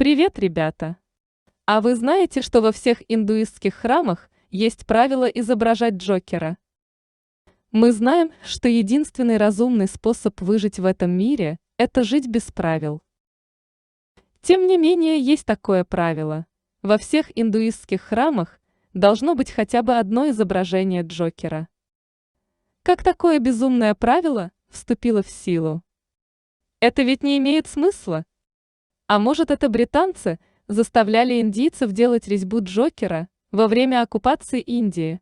Привет, ребята! А вы знаете, что во всех индуистских храмах есть правило изображать Джокера? Мы знаем, что единственный разумный способ выжить в этом мире – это жить без правил. Тем не менее, есть такое правило. Во всех индуистских храмах должно быть хотя бы одно изображение Джокера. Как такое безумное правило вступило в силу? Это ведь не имеет смысла? А может, это британцы заставляли индийцев делать резьбу Джокера во время оккупации Индии?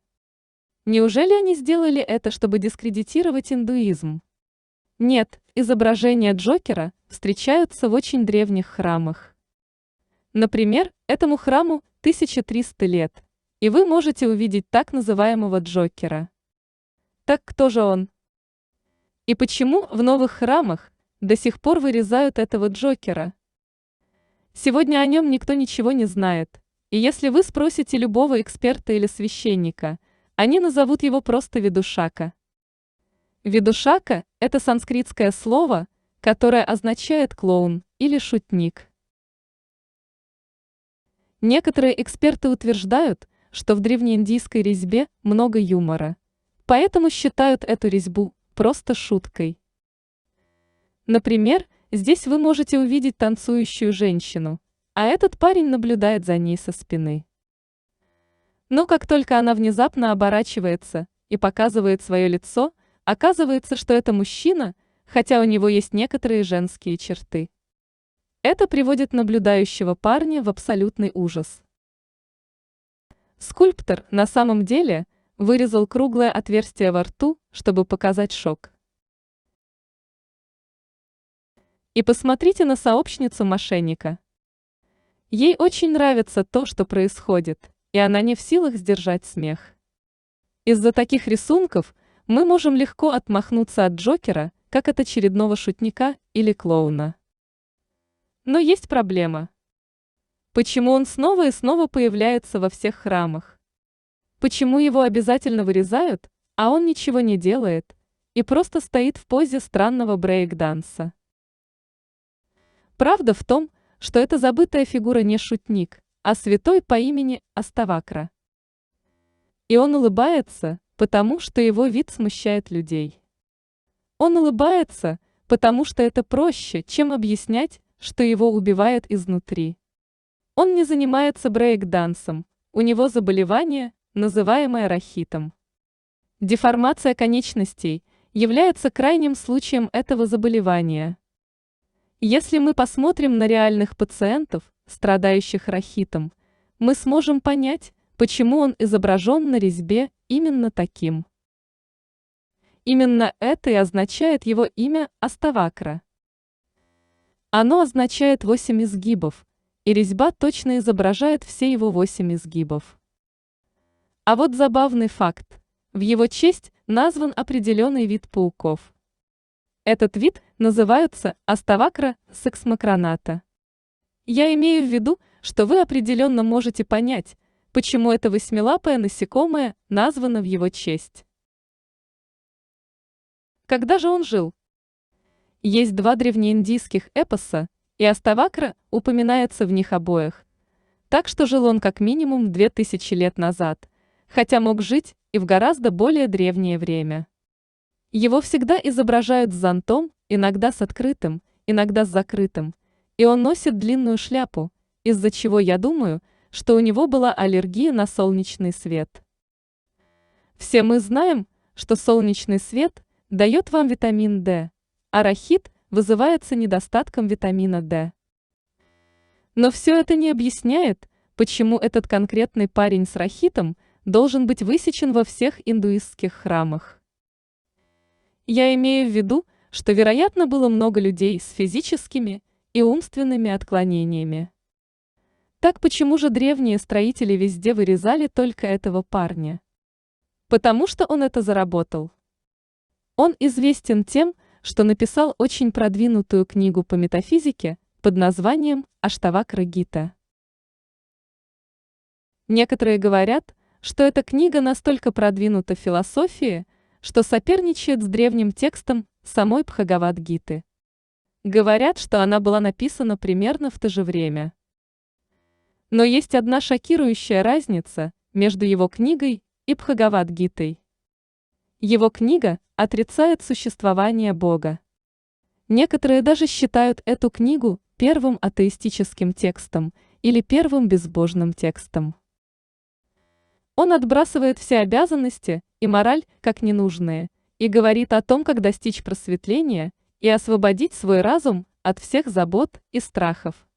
Неужели они сделали это, чтобы дискредитировать индуизм? Нет, изображения Джокера встречаются в очень древних храмах. Например, этому храму 1300 лет, и вы можете увидеть так называемого Джокера. Так кто же он? И почему в новых храмах до сих пор вырезают этого Джокера? Сегодня о нем никто ничего не знает, и если вы спросите любого эксперта или священника, они назовут его просто Видушака. Видушака – это санскритское слово, которое означает клоун или шутник. Некоторые эксперты утверждают, что в древнеиндийской резьбе много юмора, поэтому считают эту резьбу просто шуткой. Например, здесь вы можете увидеть танцующую женщину, а этот парень наблюдает за ней со спины. Но как только она внезапно оборачивается и показывает свое лицо, оказывается, что это мужчина, хотя у него есть некоторые женские черты. Это приводит наблюдающего парня в абсолютный ужас. Скульптор на самом деле вырезал круглое отверстие во рту, чтобы показать шок. И посмотрите на сообщницу мошенника. Ей очень нравится то, что происходит, и она не в силах сдержать смех. Из-за таких рисунков мы можем легко отмахнуться от Джокера, как от очередного шутника или клоуна. Но есть проблема. Почему он снова и снова появляется во всех храмах? Почему его обязательно вырезают, а он ничего не делает и просто стоит в позе странного брейк-данса? Правда в том, что эта забытая фигура не шутник, а святой по имени Аставакра. И он улыбается, потому что его вид смущает людей. Он улыбается, потому что это проще, чем объяснять, что его убивает изнутри. Он не занимается брейк-дансом, у него заболевание, называемое рахитом. Деформация конечностей является крайним случаем этого заболевания. Если мы посмотрим на реальных пациентов, страдающих рахитом, мы сможем понять, почему он изображен на резьбе именно таким. Именно это и означает его имя Аставакра. Оно означает 8 изгибов, и резьба точно изображает все его 8 изгибов. А вот забавный факт. В его честь назван определенный вид пауков. Этот вид называется Аставакра сексмакроната. Я имею в виду, что вы определенно можете понять, почему это восьмилапое насекомое названо в его честь. Когда же он жил? Есть два древнеиндийских эпоса, и Аставакра упоминается в них обоих. Так что жил он как минимум 2000 лет назад, хотя мог жить и в гораздо более древнее время. Его всегда изображают с зонтом, иногда с открытым, иногда с закрытым, и он носит длинную шляпу, из-за чего я думаю, что у него была аллергия на солнечный свет. Все мы знаем, что солнечный свет дает вам витамин D, а рахит вызывается недостатком витамина D. Но все это не объясняет, почему этот конкретный парень с рахитом должен быть высечен во всех индуистских храмах. Я имею в виду, что, вероятно, было много людей с физическими и умственными отклонениями. Так почему же древние строители везде вырезали только этого парня? Потому что он это заработал. Он известен тем, что написал очень продвинутую книгу по метафизике под названием Аштавакра-гита. Некоторые говорят, что эта книга настолько продвинута в философии, что соперничает с древним текстом самой Бхагавад-гиты. Говорят, что она была написана примерно в то же время. Но есть одна шокирующая разница между его книгой и Бхагавад-гитой. Его книга отрицает существование Бога. Некоторые даже считают эту книгу первым атеистическим текстом или первым безбожным текстом. Он отбрасывает все обязанности и мораль как ненужные и говорит о том, как достичь просветления и освободить свой разум от всех забот и страхов.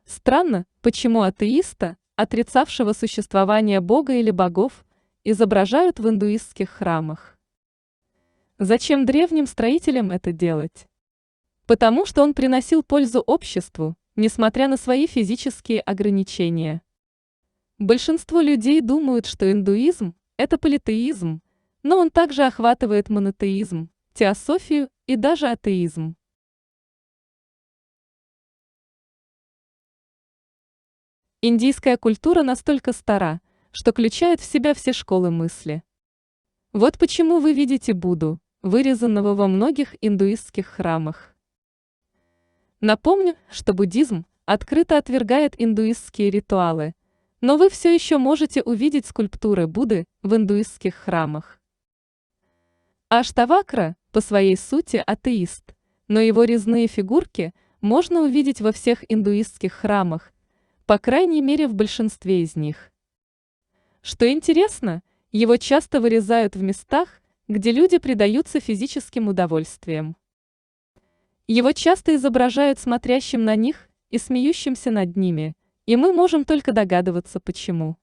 Странно, почему атеиста, отрицавшего существование Бога или богов, изображают в индуистских храмах. Зачем древним строителям это делать? Потому что он приносил пользу обществу, несмотря на свои физические ограничения. Большинство людей думают, что индуизм – это политеизм, но он также охватывает монотеизм, теософию и даже атеизм. Индийская культура настолько стара, что включает в себя все школы мысли. Вот почему вы видите Будду, вырезанного во многих индуистских храмах. Напомню, что буддизм открыто отвергает индуистские ритуалы, но вы все еще можете увидеть скульптуры Будды в индуистских храмах. Аштавакра по своей сути атеист, но его резные фигурки можно увидеть во всех индуистских храмах, по крайней мере в большинстве из них. Что интересно, его часто вырезают в местах, где люди предаются физическим удовольствиям. Его часто изображают смотрящим на них и смеющимся над ними, и мы можем только догадываться, почему.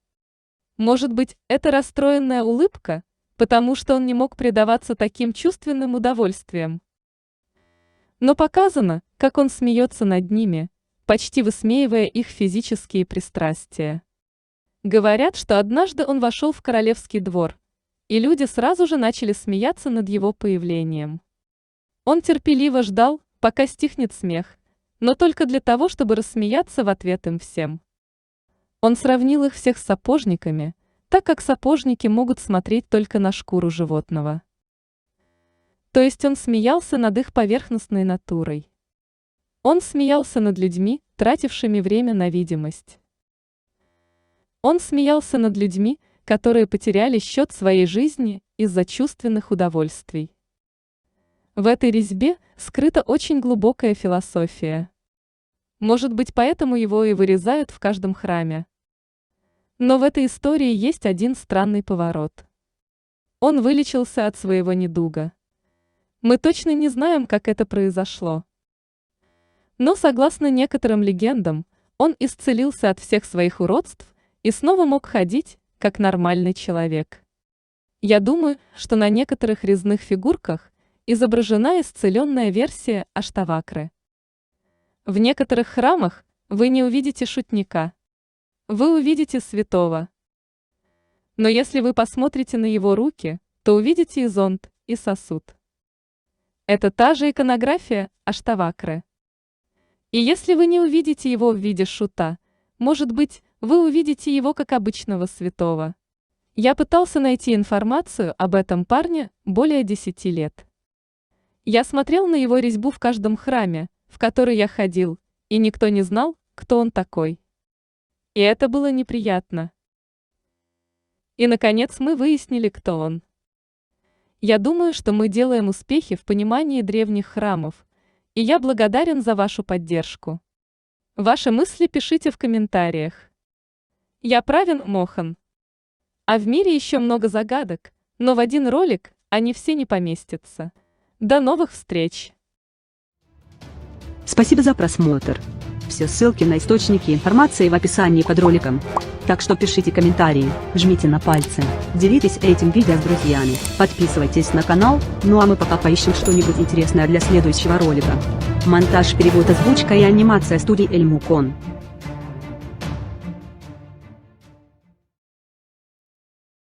Может быть, это расстроенная улыбка, потому что он не мог предаваться таким чувственным удовольствиям. Но показано, как он смеется над ними, почти высмеивая их физические пристрастия. Говорят, что однажды он вошел в королевский двор, и люди сразу же начали смеяться над его появлением. Он терпеливо ждал, пока стихнет смех, но только для того, чтобы рассмеяться в ответ им всем. Он сравнил их всех с сапожниками, так как сапожники могут смотреть только на шкуру животного. То есть он смеялся над их поверхностной натурой. Он смеялся над людьми, тратившими время на видимость. Он смеялся над людьми, которые потеряли счет своей жизни из-за чувственных удовольствий. В этой резьбе скрыта очень глубокая философия. Может быть, поэтому его и вырезают в каждом храме. Но в этой истории есть один странный поворот. Он вылечился от своего недуга. Мы точно не знаем, как это произошло. Но, согласно некоторым легендам, он исцелился от всех своих уродств и снова мог ходить, как нормальный человек. Я думаю, что на некоторых резных фигурках изображена исцеленная версия Аштавакры. В некоторых храмах вы не увидите шутника. Вы увидите святого. Но если вы посмотрите на его руки, то увидите и зонт, и сосуд. Это та же иконография Аштавакры. И если вы не увидите его в виде шута, может быть, вы увидите его как обычного святого. Я пытался найти информацию об этом парне более 10 лет. Я смотрел на его резьбу в каждом храме, в который я ходил, и никто не знал, кто он такой. И это было неприятно. И, наконец, мы выяснили, кто он. Я думаю, что мы делаем успехи в понимании древних храмов, и я благодарен за вашу поддержку. Ваши мысли пишите в комментариях. Я Правин Мохан. А в мире еще много загадок, но в один ролик они все не поместятся. До новых встреч! Спасибо за просмотр. Все ссылки на источники информации в описании под роликом. Так что пишите комментарии, жмите на пальцы, делитесь этим видео с друзьями, подписывайтесь на канал, ну а мы пока поищем что-нибудь интересное для следующего ролика. Монтаж, перевод, озвучка и анимация студии Эльмукон.